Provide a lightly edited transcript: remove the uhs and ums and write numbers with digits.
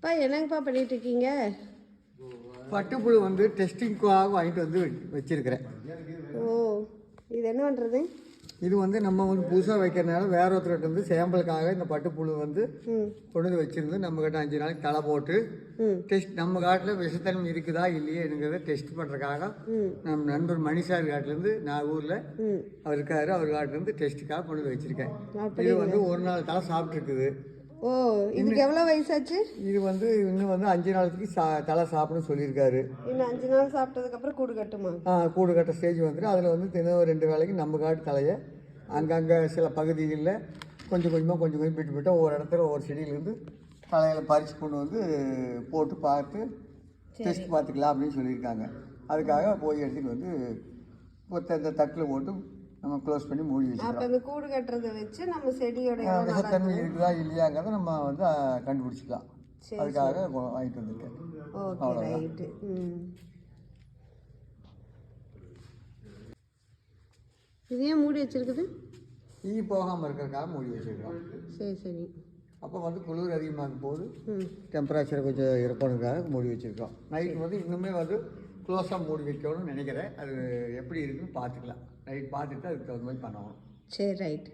அப்பா என்னங்கப்பா பண்ணிட்டு இருக்கீங்க? பட்டுப்புழு வந்து டெஸ்டிங்காக வாங்கிட்டு வந்து வச்சிருக்கிறேன். ஓ, இது என்ன பண்ணுறது? இது வந்து நம்ம வந்து புதுசாக வைக்கிறதுனால வேற ஒருத்தர்கிட்ட வந்து சேம்பிளுக்காக இந்த பட்டுப்புழு வந்து கொண்டு வந்து வச்சிருந்து நம்மக்கிட்ட 5 நாளைக்கு தலை போட்டு டெஸ்ட் நம்ம காட்டில் விஷத்தன்மை இருக்குதா இல்லையேங்கிறத டெஸ்ட் பண்ணுறதுக்காக நம்ம நண்பர் மணிசார் காட்டிலேருந்து நான் ஊரில் அவர் இருக்காரு, அவர் காட்டிலேருந்து டெஸ்ட்டுக்காக கொண்டு வந்து வச்சுருக்கேன். இது வந்து ஒரு நாள் தலை சாப்பிட்ருக்குது. ஓ, இதுக்கு எவ்வளோ வயசாச்சு? இது வந்து இன்னும் வந்து 5 நாளைக்கு தலை சாப்பிடணும்னு சொல்லியிருக்காரு. இன்னும் 5 நாள் சாப்பிட்டதுக்கப்புறம் கூடு கட்டுமா? கூடு கட்ட ஸ்டேஜ் வந்துட்டு அதில் வந்து தினம் 2 வேளைக்கு நம்ம காட்டு தலையை அங்கங்கே சில பகுதிகளில் கொஞ்சம் கொஞ்சமாக விட்டு ஒவ்வொரு இடத்துல ஒவ்வொரு செடியிலேருந்து தலையில் பறித்து கொண்டு வந்து போட்டு பார்த்து டெஸ்ட் பார்த்துக்கலாம் அப்படின்னு சொல்லியிருக்காங்க. அதுக்காக போய் எடுத்துகிட்டு வந்து இந்த தட்டில் போட்டு நம்ம க்ளோஸ் பண்ணி மூடி வச்சுக்கலாம். அப்போ இந்த கூடு கட்டுறதை வச்சு நம்ம செடியோட விஷத்தன்மை இருக்குதா இல்லையாங்கிறத நம்ம வந்து கண்டுபிடிச்சிக்கலாம். அதுக்காக வாங்கிட்டு வந்துருக்கேன். Okay, right. இது ஏன் மூடி வச்சிருக்குது? ஈ போகாமல் இருக்கிறதுக்காக மூடி வச்சுருக்கோம். சரி சரி. அப்போ வந்து குளிர் அதிகமாகும் போது டெம்பரேச்சரை கொஞ்சம் இருக்கணுக்காக மூடி வச்சுருக்கோம். நைட்டு வந்து இன்னுமே வந்து க்ளோஸாக மூடி வைக்கணும்னு நினைக்கிறேன். அது எப்படி இருக்குன்னு பார்த்துக்கலாம். நைட் பார்த்துட்டு அதுக்கு தகுந்த மாதிரி பண்ணணும். சரி, ரைட்.